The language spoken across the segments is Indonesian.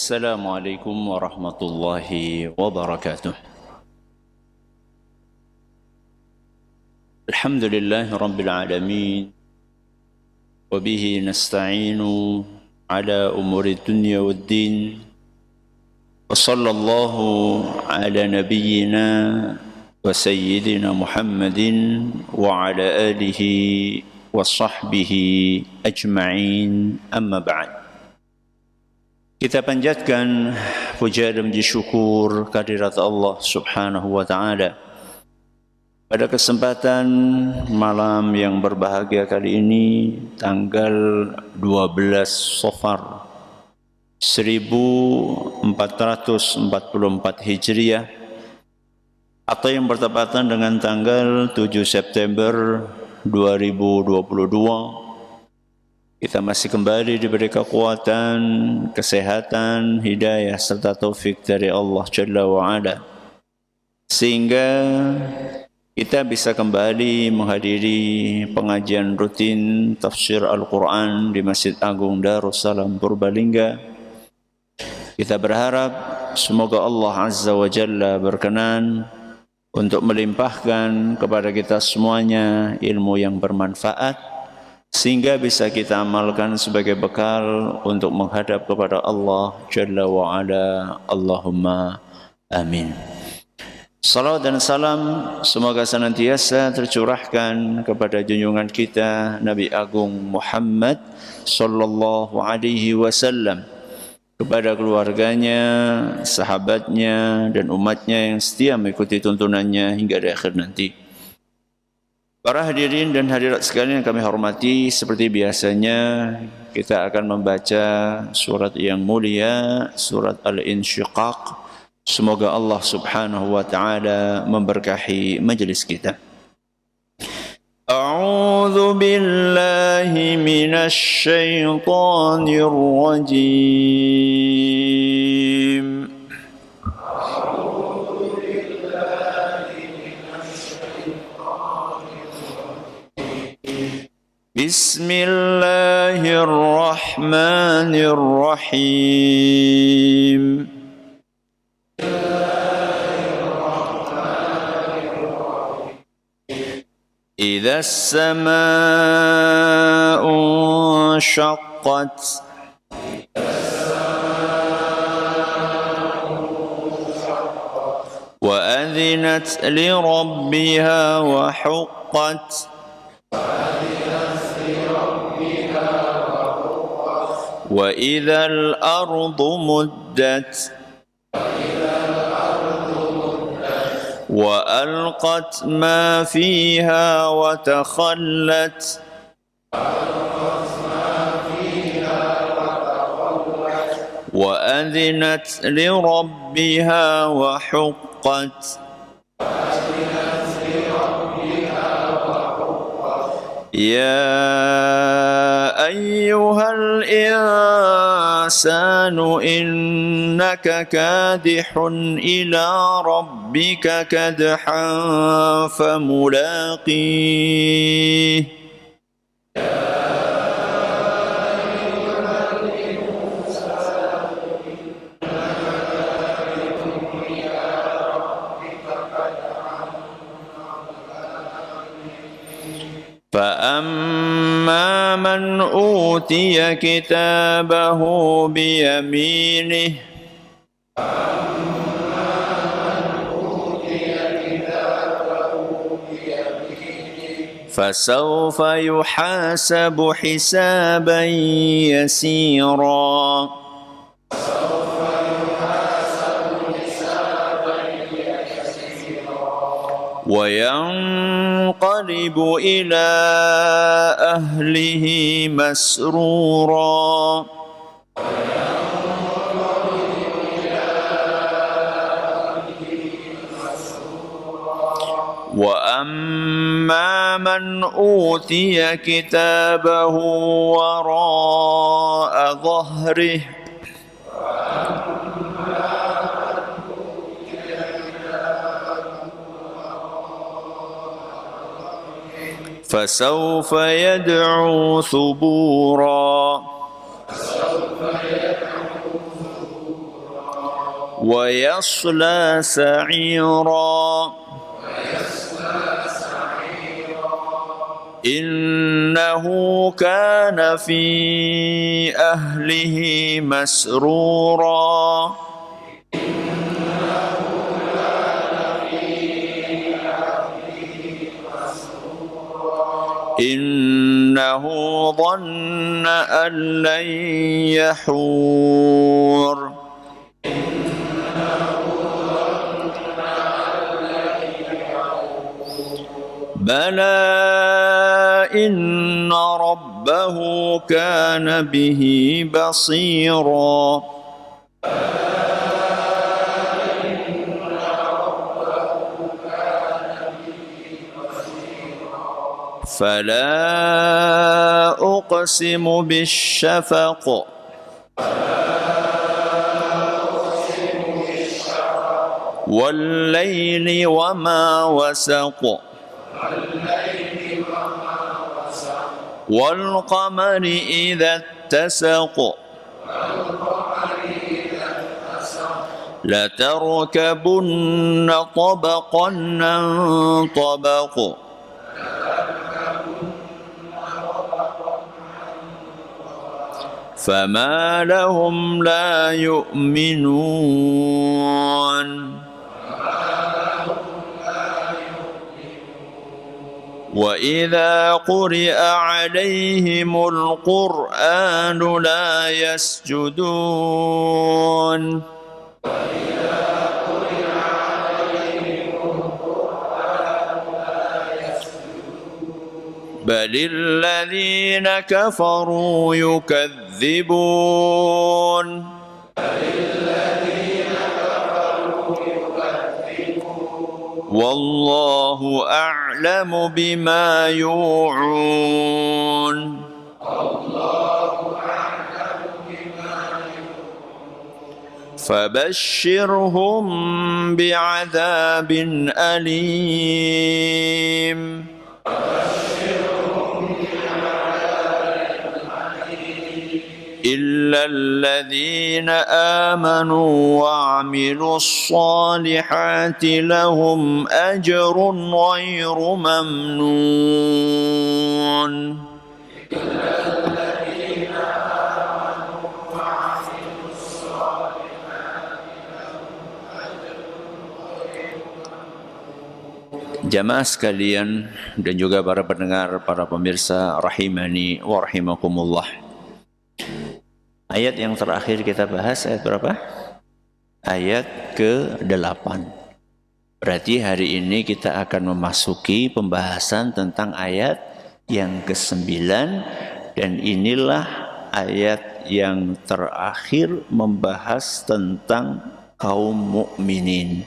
السلام عليكم ورحمة الله وبركاته. الحمد لله رب العالمين، وبه نستعين على أمور الدنيا والدين، وصلى الله على نبينا وسيدنا محمد وعلى آله وصحبه أجمعين، أما بعد. Kita panjatkan puja dan puji syukur kehadirat Allah Subhanahu wa taala. Pada kesempatan malam yang berbahagia kali ini, tanggal 12 Safar 1444 Hijriah, atau yang bertepatan dengan tanggal 7 September 2022, kita masih kembali diberi kekuatan, kesehatan, hidayah serta taufik dari Allah Jalla wa'ala, sehingga kita bisa kembali menghadiri pengajian rutin tafsir Al-Quran di Masjid Agung Darussalam Purbalingga. Kita berharap semoga Allah Azza wa Jalla berkenan untuk melimpahkan kepada kita semuanya ilmu yang bermanfaat, sehingga bisa kita amalkan sebagai bekal untuk menghadap kepada Allah Jalla wa'ala. Allahumma amin. Salawat dan salam semoga senantiasa tercurahkan kepada junjungan kita Nabi Agung Muhammad sallallahu alaihi wasallam, kepada keluarganya, sahabatnya, dan umatnya yang setia mengikuti tuntunannya hingga di akhir nanti. Para hadirin dan hadirat sekalian yang kami hormati, seperti biasanya kita akan membaca surat yang mulia, surat Al-Insyiqaq. Semoga Allah Subhanahu wa taala memberkahi majelis kita. A'udzu billahi minasy syaithanir rajim. Bismillahirrahmanirrahim. Idza as-samaa'u shaqqat wa adhinat li rabbiha wa huqqat wa idzal ardu muddat wa alqat ma fiha wa takhallat wa adhinat li rabbiha wa huqqat. Ya ayyuhal insanu innaka kadihun ila rabbika kadhan famulaqih. فأما من أوتي كتابه بيمينه فسوف يحاسب حسابا يسيرا وينقلب إلى أهله مسرورا وأما من أوتي كتابه وراء ظهره فسوف يدعو ثبورا ويصلى سعيرا إنه كان في أهله مسرورا إنه ظن أن لن يحور بلى إن ربه كان به بصيرا فلا أقسم بالشفق والليل وما وسق والقمر إذا اتسق لتركبن طبقا عن طبق فما لهم لا يؤمنون وإذا قرئ عليهم القرآن لا يسجدون بل الذين كفروا يكذبون والله أعلم بما يوعون فبشرهم بعذاب أليم إلا الذين آمنوا وعملوا الصالحات لهم أجر غير ممنون Jamaah sekalian dan juga para pendengar, para pemirsa rahimani wa rahimakumullah. Ayat yang terakhir kita bahas ayat berapa? Ayat ke-8. Berarti hari ini kita akan memasuki pembahasan tentang ayat yang ke-9 dan inilah ayat yang terakhir membahas tentang kaum mukminin.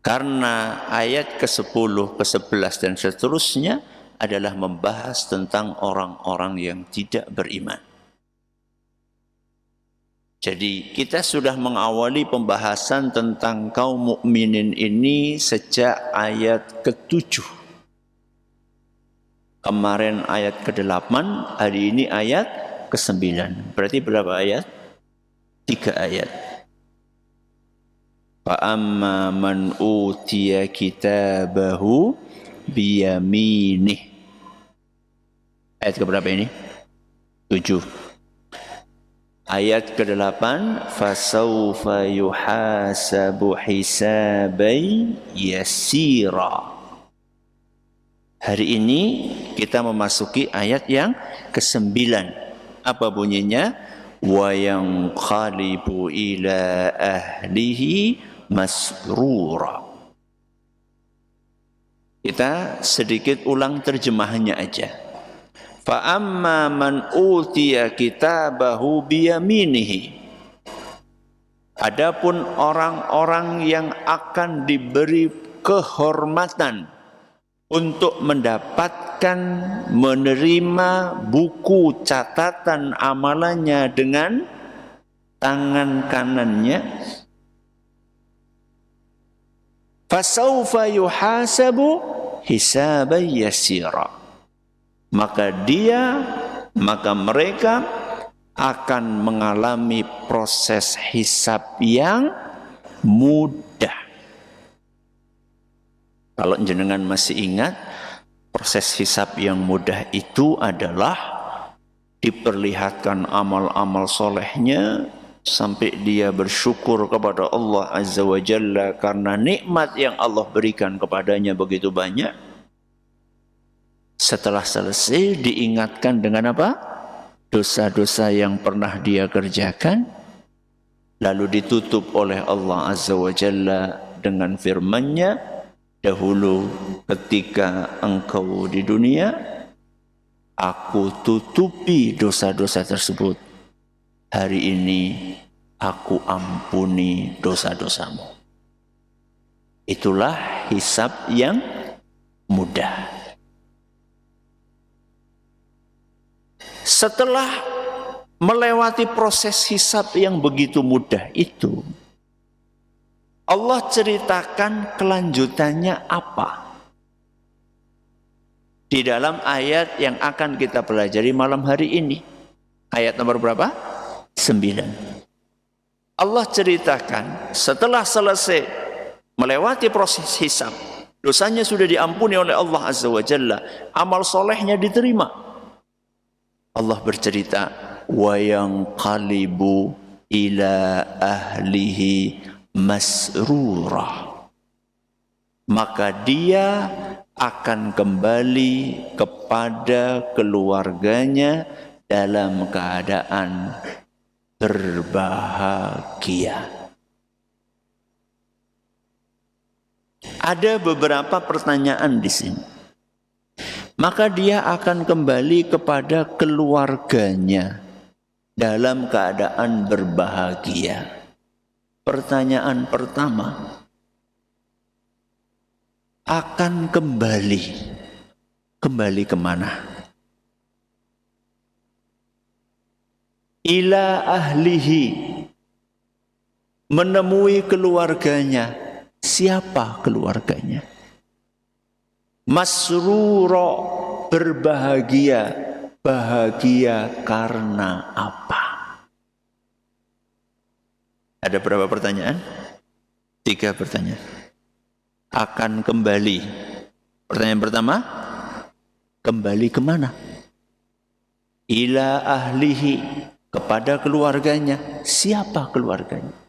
Karena ayat ke-10, ke-11 dan seterusnya adalah membahas tentang orang-orang yang tidak beriman. Jadi kita sudah mengawali pembahasan tentang kaum mukminin ini sejak ayat ke-7. Kemarin ayat ke-8, hari ini ayat ke-9. Berarti berapa ayat? 3 ayat. Fa'amma man utiya kitabahu biyaminih. Ayat keberapa ini? 7. Ayat ke-8, fasawfa yuhasabu hisabai yasira. Hari ini kita memasuki ayat yang ke-9. Apa bunyinya? Wa yanqalibu ila ahlihi masrura. Kita sedikit ulang terjemahannya aja. Fa amma man utiya kitabahu biyaminihi. Adapun orang-orang yang akan diberi kehormatan untuk mendapatkan menerima buku catatan amalannya dengan tangan kanannya, fasawfa yuhasabu hisaban yasira. Maka mereka akan mengalami proses hisab yang mudah. Kalau jenengan masih ingat, proses hisab yang mudah itu adalah diperlihatkan amal-amal solehnya sampai dia bersyukur kepada Allah Azza wa Jalla karena nikmat yang Allah berikan kepadanya begitu banyak. Setelah selesai diingatkan dengan apa? Dosa-dosa yang pernah dia kerjakan, lalu ditutup oleh Allah Azza wa Jalla dengan firman-Nya, dahulu ketika engkau di dunia, aku tutupi dosa-dosa tersebut. Hari ini aku ampuni dosa-dosamu. Itulah hisab yang mudah. Setelah melewati proses hisab yang begitu mudah itu, Allah ceritakan kelanjutannya apa? Di dalam ayat yang akan kita pelajari malam hari ini. Ayat nomor berapa? 9. Allah ceritakan setelah selesai melewati proses hisab, dosanya sudah diampuni oleh Allah Azza wa Jalla, amal solehnya diterima. Allah bercerita, wa yanqalibu ila ahlihi masrura. Maka dia akan kembali kepada keluarganya dalam keadaan berbahagia. Ada beberapa pertanyaan di sini. Maka dia akan kembali kepada keluarganya dalam keadaan berbahagia. Pertanyaan pertama, akan kembali kemana? Ila ahlihi, menemui keluarganya. Siapa keluarganya? Masruro, berbahagia. Bahagia karena apa? Ada berapa pertanyaan? 3 pertanyaan. Akan kembali. Pertanyaan pertama, kembali kemana? Ila ahlihi, kepada keluarganya. Siapa keluarganya?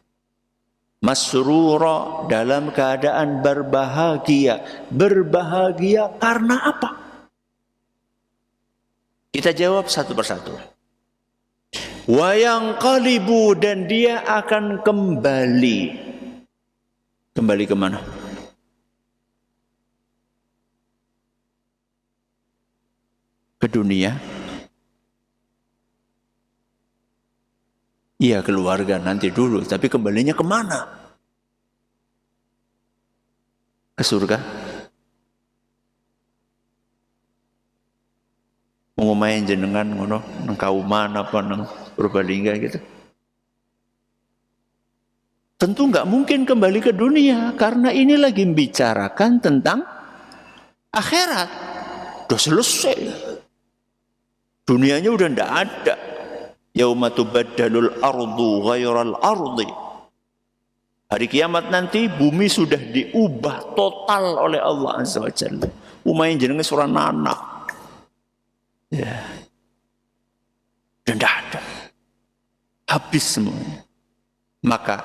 Masrura, dalam keadaan berbahagia. Berbahagia karena apa? Kita jawab satu persatu. Wa yanqalibu, dan dia akan kembali. Kembali kemana? Ke dunia. Iya, keluarga nanti dulu, tapi kembalinya kemana? Ke surga? Mau main jenengan ngono nang kauman apa nang Purbalingga gitu? Tentu nggak mungkin kembali ke dunia, karena ini lagi membicarakan tentang akhirat. Udah selesai. Dunianya udah ndak ada. Yauma tubaddalul ardu ghairal ardi. Hari kiamat nanti bumi sudah diubah total oleh Allah Azza wa Jalla. Umayan jenenge surah anak. Ya. Dan tidak ada. Habis semuanya. Maka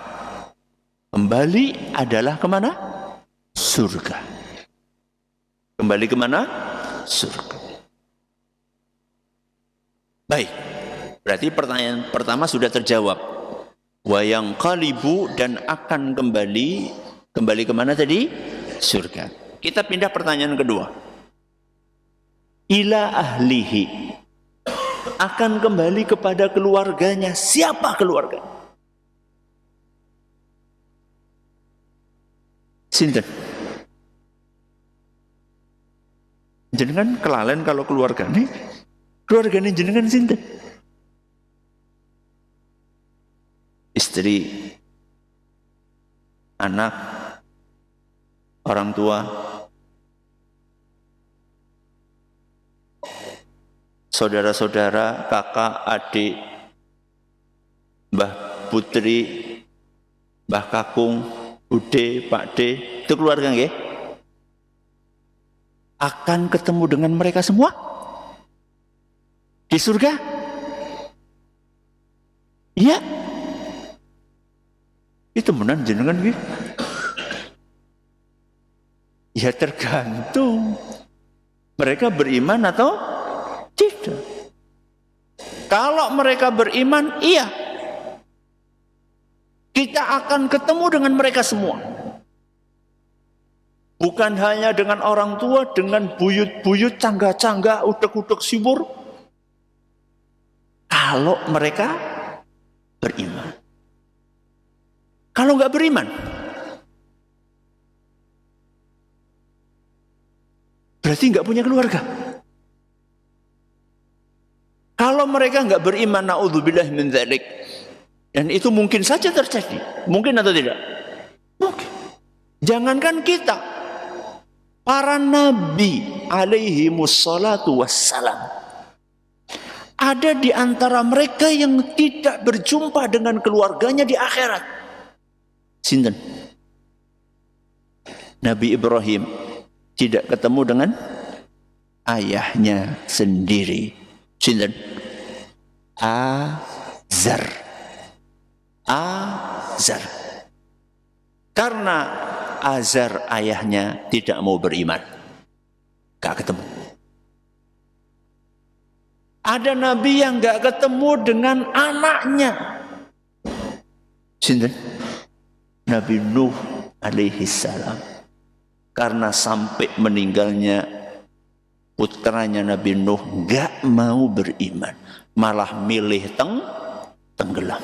kembali adalah kemana? Surga. Kembali kemana? Surga. Baik. Berarti pertanyaan pertama sudah terjawab. Wa yanqalibu, dan akan kembali. Kembali kemana tadi? Surga. Kita pindah pertanyaan kedua. Ila ahlihi, akan kembali kepada keluarganya. Siapa keluarga? Sinten? Jenengan kelalen kalau keluarganya jenengan sinten? Istri, anak, orang tua, saudara-saudara, kakak, adik, Putri, Mbah Kakung, Bude, Pak D, itu keluarga nggih? Akan ketemu dengan mereka semua di surga? Iya. Itu benar jenengan nggih? Ya tergantung mereka beriman atau tidak. Kalau mereka beriman, iya, kita akan ketemu dengan mereka semua. Bukan hanya dengan orang tua, dengan buyut-buyut, cangga-cangga, utek-utek sibur. Kalau mereka beriman. Kalau nggak beriman, berarti nggak punya keluarga. Kalau mereka nggak beriman, naudzubillah min dzalik, dan itu mungkin saja terjadi, mungkin atau tidak? Mungkin. Jangankan kita, para nabi alaihimus salatu wassalam, ada di antara mereka yang tidak berjumpa dengan keluarganya di akhirat. Sinten? Nabi Ibrahim tidak ketemu dengan ayahnya sendiri. Sinten? Azar. Karena Azar ayahnya tidak mau beriman, gak ketemu. Ada nabi yang gak ketemu dengan anaknya. Sinten? Nabi Nuh alaihi salam. Karena sampai meninggalnya putranya Nabi Nuh gak mau beriman, malah milih tenggelam.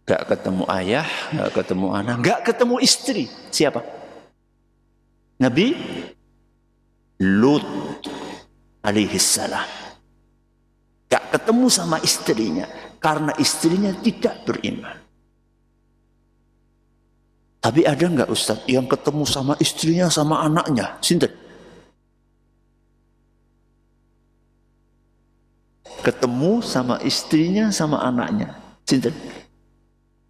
Gak ketemu ayah, gak ketemu anak, gak ketemu istri. Siapa? Nabi Lut alaihi salam. Gak ketemu sama istrinya karena istrinya tidak beriman. Tapi ada nggak Ustadz yang ketemu sama istrinya sama anaknya? Sinten? Ketemu sama istrinya sama anaknya. Sinten?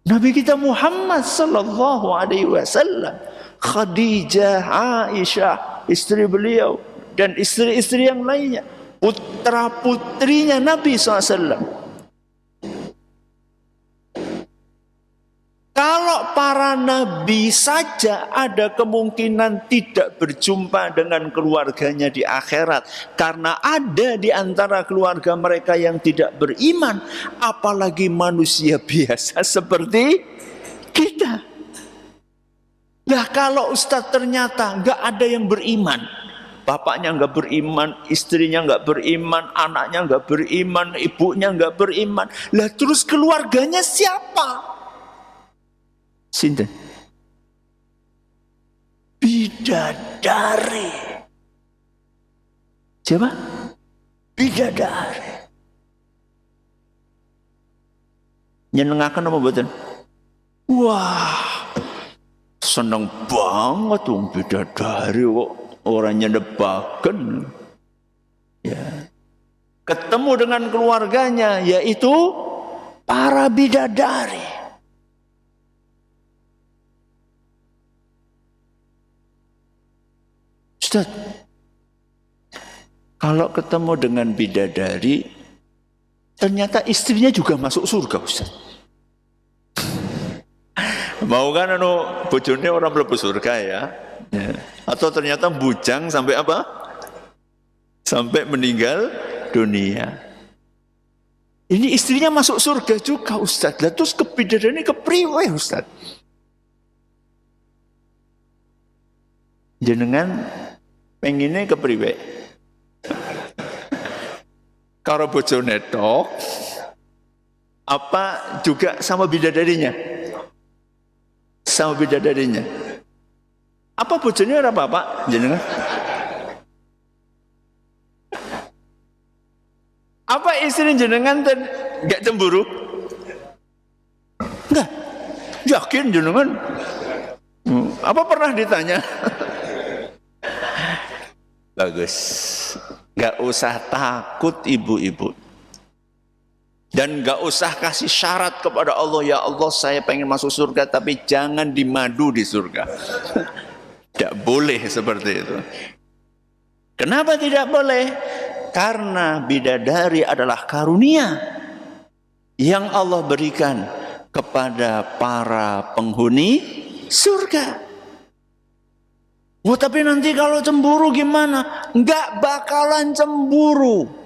Nabi kita Muhammad sallallahu alaihi wasallam, Khadijah, Aisyah, istri beliau, dan istri-istri yang lainnya, putra-putrinya Nabi SAW. Kalau para nabi saja ada kemungkinan tidak berjumpa dengan keluarganya di akhirat karena ada di antara keluarga mereka yang tidak beriman, apalagi manusia biasa seperti kita. Nah, kalau Ustadz ternyata nggak ada yang beriman, bapaknya nggak beriman, istrinya nggak beriman, anaknya nggak beriman, ibunya nggak beriman, lah terus keluarganya siapa? Sinten? Bidadari. Siapa? Bidadari. Nyenengaken apa mboten? Wah, seneng banget wong bidadari kok orang nyenebaken. Ya. Ketemu dengan keluarganya yaitu para bidadari. Ustaz, kalau ketemu dengan bidadari, ternyata istrinya juga masuk surga, Ustaz. Mau kan bojone orang mlebu surga ya? Atau ternyata bujang sampai apa? Sampai meninggal dunia. Ini istrinya masuk surga juga, Ustaz. Lah terus ke bidadari ini kepriwe, Ustaz? Jenengan pengennya kepriwe? Karo bojone tok apa juga sama bidadarinya? Sama bidadarinya. Apa bojone ora apa-apa jenengan? Apa istri jenengan enggak cemburu? Enggak. Yakin jenengan? Apa pernah ditanya? Bagus. Gak usah takut ibu-ibu. Dan gak usah kasih syarat kepada Allah, ya Allah saya pengen masuk surga tapi jangan dimadu di surga. Tidak boleh seperti itu. Kenapa tidak boleh? Karena bidadari adalah karunia yang Allah berikan kepada para penghuni surga. Oh, tapi nanti kalau cemburu gimana? Enggak bakalan cemburu.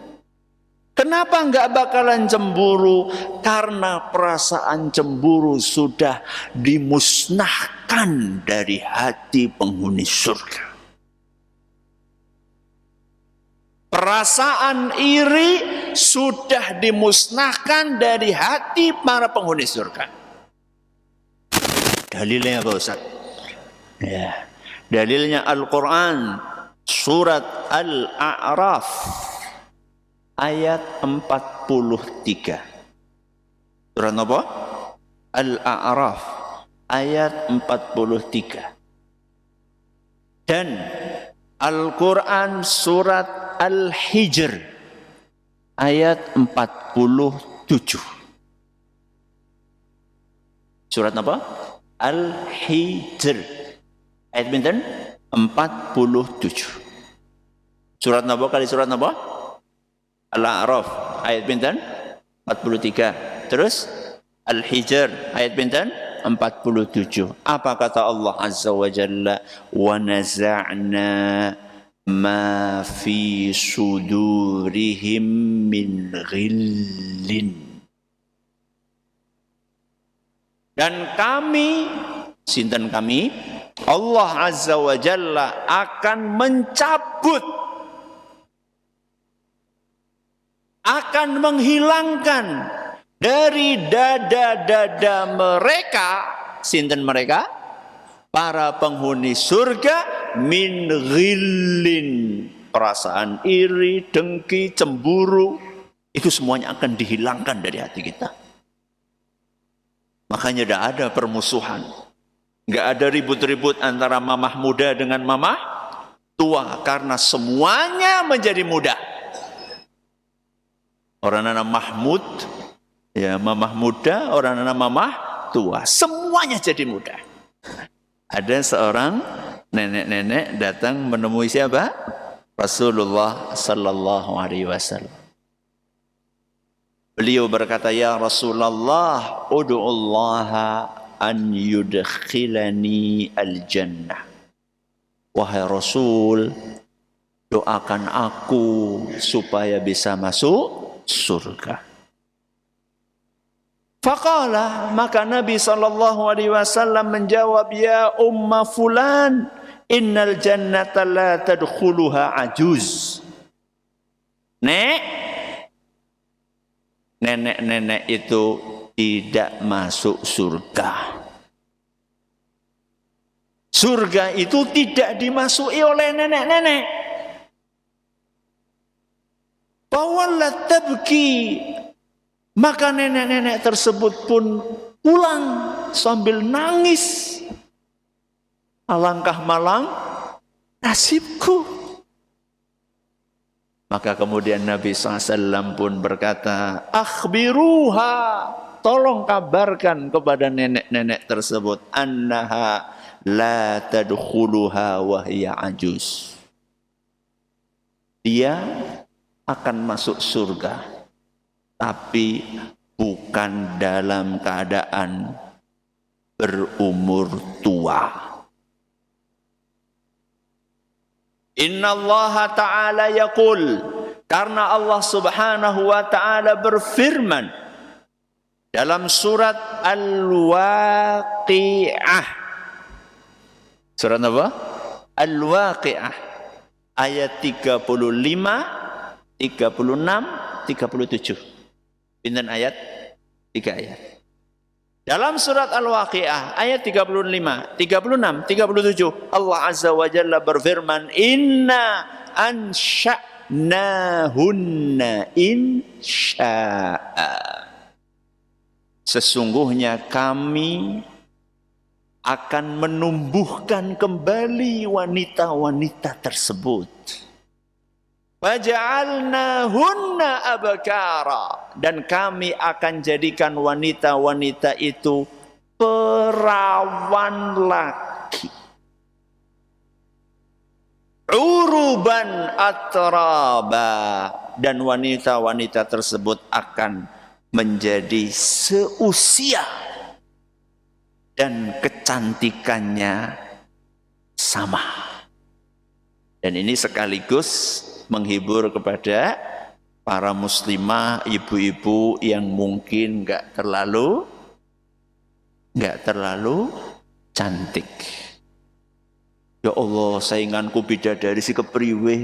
Kenapa enggak bakalan cemburu? Karena perasaan cemburu sudah dimusnahkan dari hati penghuni surga. Perasaan iri sudah dimusnahkan dari hati para penghuni surga. Dalilnya apa Ustaz? Ya, dalilnya Al-Quran surat Al-A'raf ayat 43. Surat apa? Al-A'raf ayat 43. Dan Al-Quran surat Al-Hijr ayat 47. Surat apa? Al-Hijr ayat pinten? 47. Surat apa kali surat apa? Al-A'raf ayat pinten? 43. Terus Al-Hijr ayat pinten? 47. Apa kata Allah Azza wa Jalla? Wa naza'na ma fi sudurihim min ghillin. Dan kami, sinten kami? Allah Azza wa Jalla akan mencabut, akan menghilangkan dari dada-dada mereka, sinten mereka? Para penghuni surga, min ghillin, perasaan iri, dengki, cemburu, itu semuanya akan dihilangkan dari hati kita. Makanya tidak ada permusuhan, nggak ada ribut-ribut antara mamah muda dengan mamah tua, karena semuanya menjadi muda. Orang nama Mahmud, ya mamah muda, orang nama mamah tua, semuanya jadi muda. Ada seorang nenek-nenek datang menemui siapa? Rasulullah sallallahu alaihi wasallam. Beliau berkata, ya Rasulullah, ud'ullaha an yudkhilani al-jannah. Wahai Rasul, doakan aku supaya bisa masuk surga. Faqala, maka Nabi SAW menjawab, ya umma fulan, innal jannata la tadkhuluha ajuz. Nenek-nenek itu tidak masuk surga. Surga itu tidak dimasuki oleh nenek-nenek. Fawallat tabki, maka nenek-nenek tersebut pun pulang sambil nangis. Alangkah malang nasibku. Maka kemudian Nabi SAW pun berkata, akhbiruha, tolong kabarkan kepada nenek-nenek tersebut, annaha la tadkhuluha wa hiya ajuz. Dia akan masuk surga, tapi bukan dalam keadaan berumur tua. Inna Allah Ta'ala yaqul, karena Allah Subhanahu wa Ta'ala berfirman dalam surat Al-Waqi'ah. Surat apa? Al-Waqi'ah ayat 35, 36, 37. Pinten ayat? 3 ayat. Dalam surat Al-Waqi'ah ayat 35, 36, 37, Allah Azza wa Jalla berfirman, inna ansha'nahunna insya'a. Sesungguhnya kami akan menumbuhkan kembali wanita-wanita tersebut. Faja'alnahunna abkara, dan kami akan jadikan wanita-wanita itu perawan laki. Uruban atraba, dan wanita-wanita tersebut akan menjadi seusia dan kecantikannya sama. Dan ini sekaligus menghibur kepada para muslimah, ibu-ibu yang mungkin nggak terlalu cantik. Ya Allah, sainganku bidadari si kepriwe.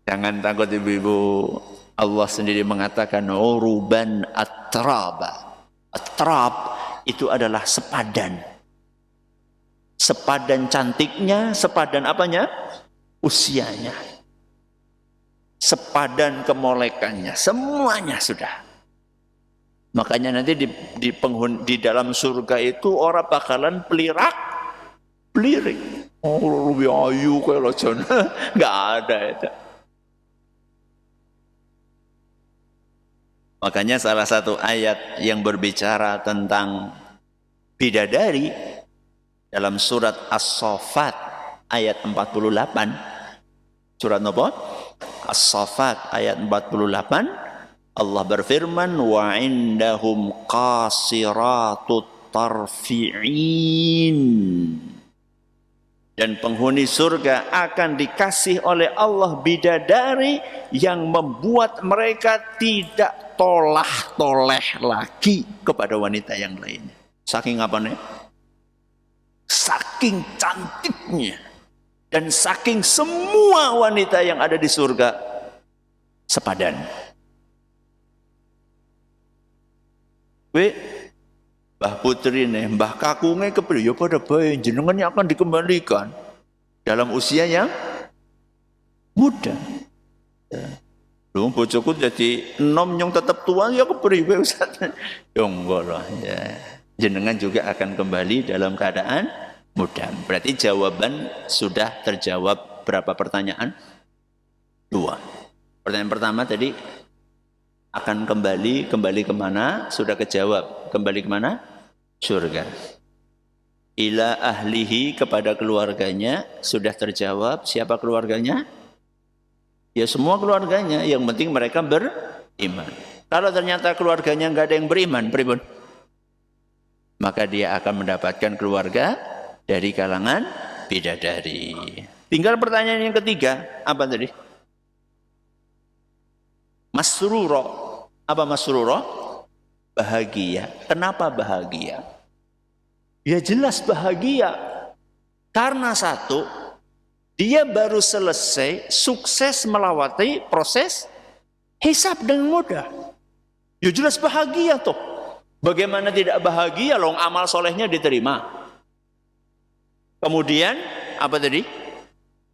Jangan takut ibu-ibu. Allah sendiri mengatakan uruban atraba. Atrab itu adalah sepadan. Sepadan cantiknya, sepadan apanya? Usianya. Sepadan kemolekannya, semuanya sudah. Makanya nanti di dalam surga itu orang bakalan pelirik. Oh, lebih ayu kayak lojon. Enggak ada itu. Makanya salah satu ayat yang berbicara tentang bidadari dalam surat As-Saffat ayat 48. Surat apa? As-Saffat ayat 48. Allah berfirman, wa indahum qasiratut tarfi'in, dan penghuni surga akan dikasih oleh Allah bidadari yang membuat mereka tidak tolah-toleh lagi kepada wanita yang lainnya. Saking apa nih? Saking cantiknya dan saking semua wanita yang ada di surga sepadan. Mbah Putri nih, Mbah Kakungnya kepriye pada bayi jenengannya akan dikembalikan dalam usia yang muda. Lu bojoku jadi enom yang tetap tua ya kepriye Ustaz. Ya enggak lah ya. Jenengan juga akan kembali dalam keadaan muda. Berarti jawaban sudah terjawab. Berapa pertanyaan? 2. Pertanyaan pertama tadi akan kembali kemana? Sudah kejawab. Kembali kemana? Surga. Ila ahlihi, kepada keluarganya, sudah terjawab. Siapa keluarganya? Ya semua keluarganya. Yang penting mereka beriman. Kalau ternyata keluarganya nggak ada yang beriman, maka dia akan mendapatkan keluarga dari kalangan bidadari. Tinggal pertanyaan yang ketiga, apa tadi? Masruro. Apa masruro? Bahagia. Kenapa bahagia? Ya jelas bahagia. Karena satu, dia baru selesai sukses melewati proses hisab dengan mudah. Ya jelas bahagia toh. Bagaimana tidak bahagia loh, amal solehnya diterima. Kemudian apa tadi?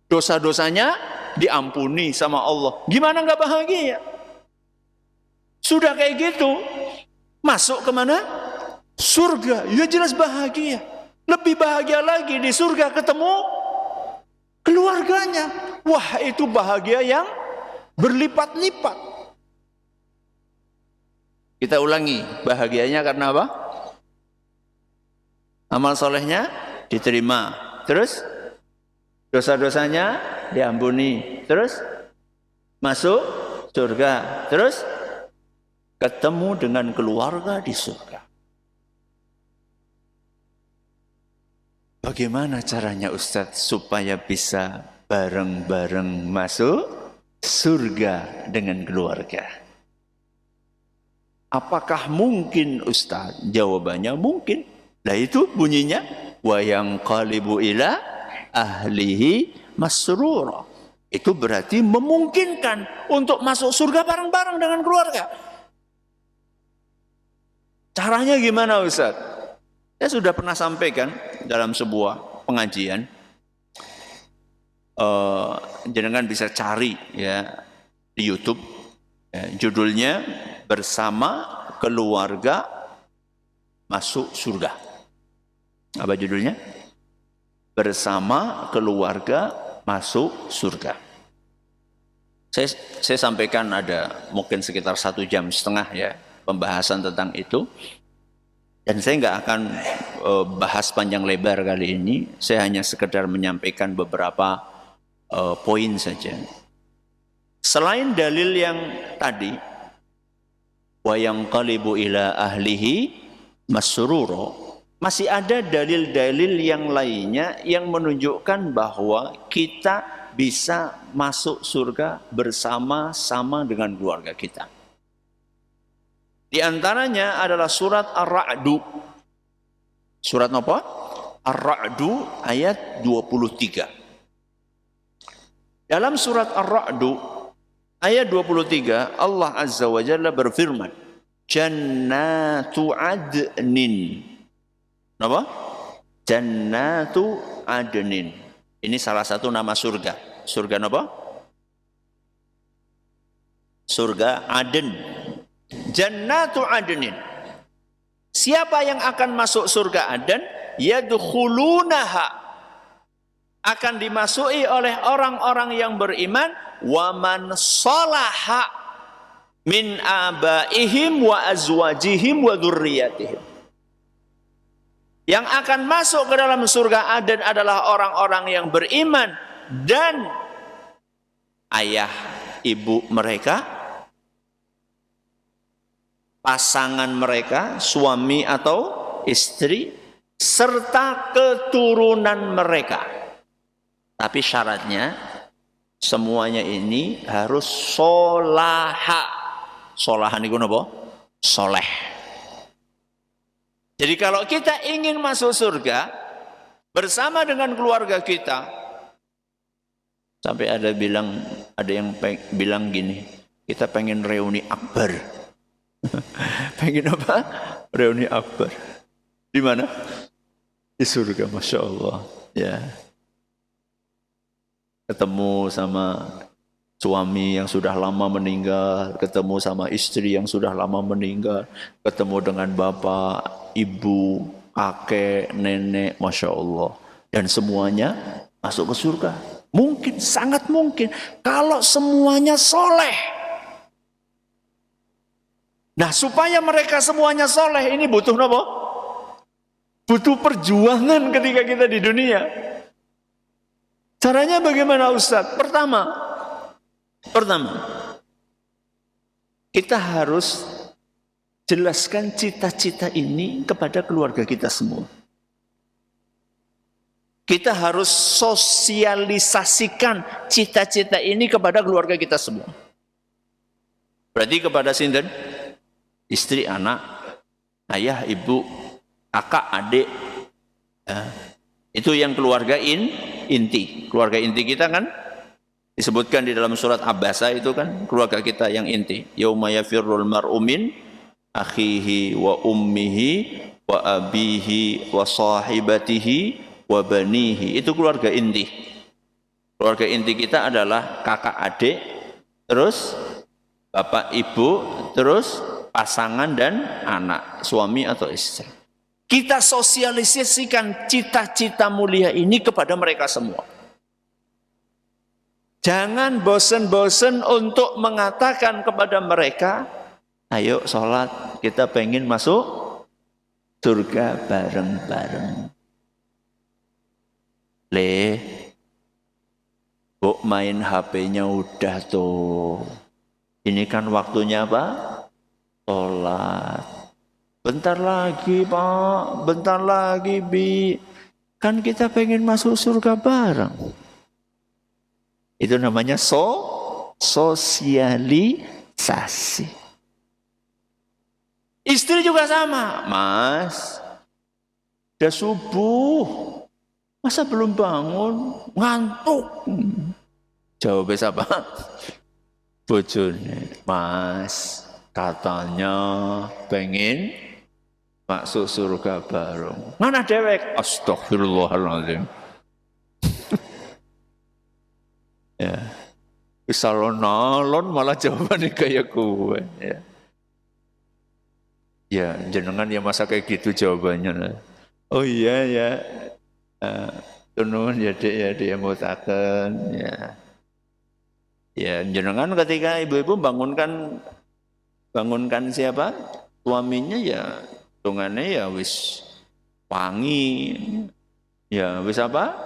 Dosa-dosanya diampuni sama Allah. Gimana nggak bahagia? Sudah kayak gitu, masuk kemana? Surga. Ya jelas bahagia. Lebih bahagia lagi di surga ketemu keluarganya. Wah, itu bahagia yang berlipat-lipat. Kita ulangi, bahagianya karena apa? Amal solehnya diterima. Terus dosa-dosanya diampuni. Terus masuk surga. Terus ketemu dengan keluarga di surga. Bagaimana caranya Ustadz supaya bisa bareng-bareng masuk surga dengan keluarga? Apakah mungkin Ustadz? Jawabannya mungkin. Nah itu bunyinya wa yanqalibu ila ahlihi masrura. Itu berarti memungkinkan untuk masuk surga bareng-bareng dengan keluarga. Caranya gimana Ustaz? Saya sudah pernah sampaikan dalam sebuah pengajian. Jenengan bisa cari ya di YouTube. Ya, judulnya Bersama Keluarga Masuk Surga. Apa judulnya? Bersama Keluarga masuk surga. Saya sampaikan ada mungkin sekitar 1,5 jam ya pembahasan tentang itu. Dan saya nggak akan bahas panjang lebar kali ini. Saya hanya sekedar menyampaikan beberapa poin saja. Selain dalil yang tadi, wa yanqalibu ila ahlihi masrura, masih ada dalil-dalil yang lainnya yang menunjukkan bahwa kita bisa masuk surga bersama-sama dengan keluarga kita. Di antaranya adalah surat Ar-Ra'du. Surat apa? Ar-Ra'du ayat 23. Dalam surat Ar-Ra'du ayat 23, Allah Azza wa Jalla berfirman, Jannatu adnin. Apa? Jannatu adnin. Ini salah satu nama surga. Surga apa? Surga Aden. Jannatu adnin. Siapa yang akan masuk surga Aden? Yadkhulunaha. Akan dimasuki oleh orang-orang yang beriman. Wa man salaha min abaihim wa azwajihim wa dzurriyyatihim. Yang akan masuk ke dalam surga Aden adalah orang-orang yang beriman dan ayah ibu mereka, pasangan mereka, suami atau istri, serta keturunan mereka. Tapi syaratnya semuanya ini harus solaha. Solahan itu apa? Soleh. Jadi kalau kita ingin masuk surga bersama dengan keluarga kita, sampai ada yang bilang gini, kita pengen reuni akbar. Pengen apa? Reuni akbar. Di mana? Di surga, Masya Allah. Ya. Ketemu sama suami yang sudah lama meninggal, ketemu sama istri yang sudah lama meninggal, ketemu dengan bapak, ibu, kakek, nenek, Masya Allah. Dan semuanya masuk ke surga. Mungkin, sangat mungkin. Kalau semuanya soleh. Nah, supaya mereka semuanya soleh, ini butuh apa? Butuh perjuangan ketika kita di dunia. Caranya bagaimana Ustaz? Pertama, kita harus jelaskan cita-cita ini kepada keluarga kita semua. Kita harus sosialisasikan cita-cita ini kepada keluarga kita semua. Berarti kepada sinten? Istri, anak, ayah, ibu, kakak, adik. Ya. Itu yang keluarga inti. Keluarga inti kita kan disebutkan di dalam surat Abasa itu kan keluarga kita yang inti. Yauma yafirrul mar'u min akhihi wa ummihi wa abihi wa sahibatihi wa banihi. Itu keluarga inti. Keluarga inti kita adalah kakak adik, terus bapak ibu, terus pasangan dan anak, suami atau istri. Kita sosialisasikan cita-cita mulia ini kepada mereka semua. Jangan bosan-bosan untuk mengatakan kepada mereka, ayo sholat, kita pengen masuk surga bareng-bareng. Bu main HP-nya udah tuh. Ini kan waktunya apa? Sholat. Bentar lagi Pak, bentar lagi Bi. Kan kita pengen masuk surga bareng. Itu namanya sosialisasi. Istri juga sama. Mas, udah subuh. Masa belum bangun? Ngantuk. Jawabnya apa? Bojone, Mas, katanya pengen masuk surga bareng. Mana dewek? Astagfirullahaladzim. Ya, salon malah jawabannya kayak gue. Ya, jenengan ya masa kayak gitu jawabannya. Oh iya ya. Tunun ya Dik ya dia mutaken ya. Ya jenengan ketika ibu-ibu bangunkan siapa? Suaminya ya hitungannya ya wis wangi. Ya wis apa?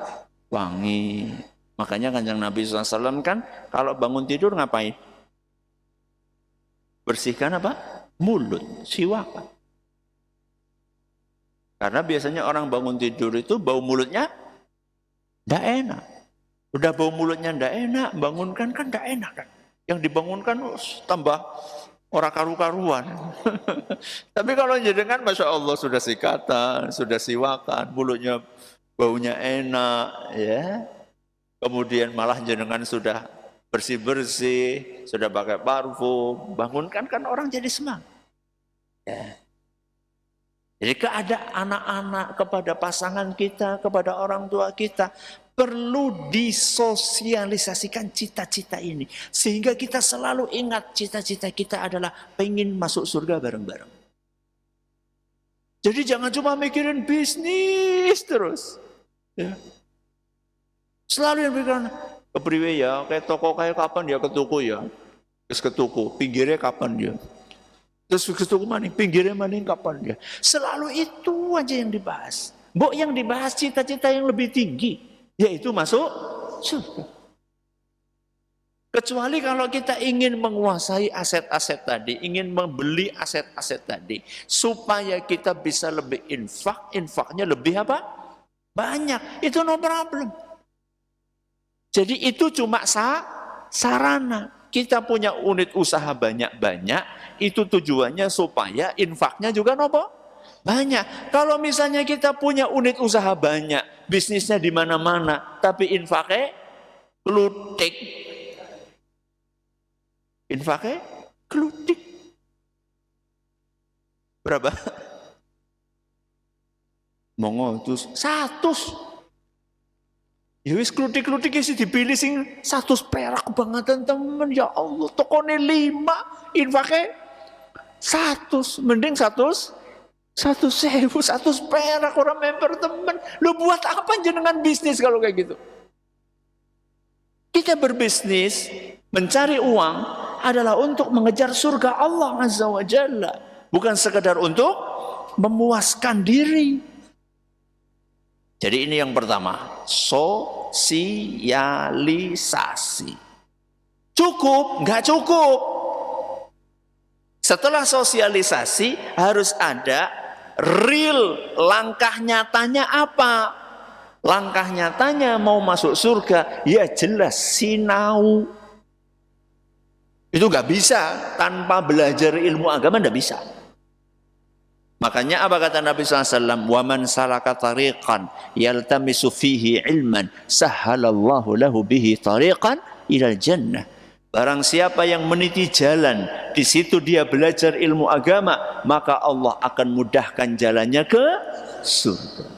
Wangi. Makanya Kanjeng Nabi SAW kan kalau bangun tidur ngapain? Bersihkan apa? Mulut, siwakan. Karena biasanya orang bangun tidur itu bau mulutnya tidak enak. Udah bau mulutnya tidak enak, bangunkan kan tidak enak kan. Yang dibangunkan tambah orang karu-karuan. Tapi kalau jenengan Masya Allah sudah sikatan, sudah siwakan, mulutnya baunya enak, ya. Kemudian malah jenengan sudah bersih-bersih, sudah pakai parfum, bangunkan kan orang jadi semangat. Ya. Jadi keadaan anak-anak kepada pasangan kita, kepada orang tua kita, perlu disosialisasikan cita-cita ini. Sehingga kita selalu ingat cita-cita kita adalah pengen masuk surga bareng-bareng. Jadi jangan cuma mikirin bisnis terus. Ya. Selalu yang pikiran, kepriwe ya, kayak toko kayak kapan ya ke toko ya. Terus ke toko, pinggirnya kapan ya. Terus ke toko maning, pinggirnya maning kapan ya. Selalu itu aja yang dibahas. Mbok yang dibahas cita-cita yang lebih tinggi, yaitu masuk surga. Kecuali kalau kita ingin menguasai aset-aset tadi, ingin membeli aset-aset tadi, supaya kita bisa lebih infaknya lebih apa? Banyak. Itu no problem. Jadi itu cuma sarana. Kita punya unit usaha banyak-banyak, itu tujuannya supaya infaknya juga nopo banyak. Kalau misalnya kita punya unit usaha banyak, bisnisnya di mana-mana, tapi infaknya kelutik. Infaknya kelutik. Berapa? Monggo itu 100. Ya wis klutik-klutik sih dipilih sing 100 perak banget teman. Ya Allah, tokone 5, infaknya 100, mending 100 100.000, 100 perak orang member teman. Lu buat apa jenengan bisnis kalau kayak gitu? Kita berbisnis, mencari uang adalah untuk mengejar surga Allah Azza wa Jalla, bukan sekedar untuk memuaskan diri. Jadi ini yang pertama, sosialisasi. Cukup? Enggak cukup. Setelah sosialisasi harus ada real, langkah nyatanya apa? Langkah nyatanya mau masuk surga, ya jelas sinau. Itu enggak bisa, tanpa belajar ilmu agama enggak bisa. Makanya apa kata Nabi SAW? Wa man salaka tariqan yaltamisu fihi ilman sahhalallahu lahu bihi tariqan ilal jannah. Barang siapa yang meniti jalan, di situ dia belajar ilmu agama, maka Allah akan mudahkan jalannya ke surga.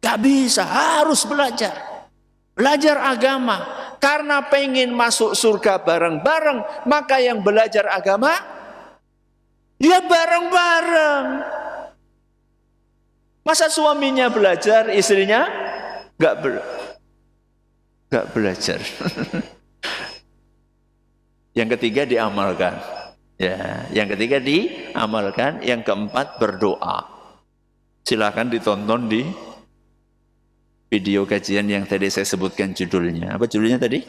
Gak bisa, harus belajar. Belajar agama. Karena pengen masuk surga bareng-bareng, maka yang belajar agama, dia bareng-bareng. Masa suaminya belajar, istrinya nggak belajar. Yang ketiga diamalkan. Ya, yang ketiga diamalkan. Yang keempat berdoa. Silakan ditonton di video kajian yang tadi saya sebutkan judulnya. Apa judulnya tadi?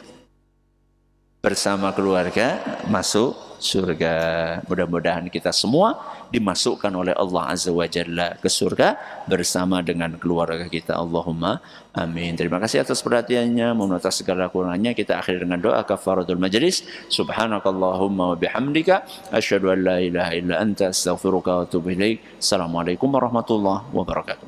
Bersama keluarga masuk surga. Mudah-mudahan kita semua dimasukkan oleh Allah Azza wa Jalla ke surga bersama dengan keluarga kita. Allahumma amin. Terima kasih atas perhatiannya. Mohon atas segala kurangnya kita akhiri dengan doa kafaratul majlis. Subhanakallahumma wa bihamdika asyhadu an la ilaha illa anta astaghfiruka wa atubu ilaik. Assalamualaikum warahmatullahi wabarakatuh.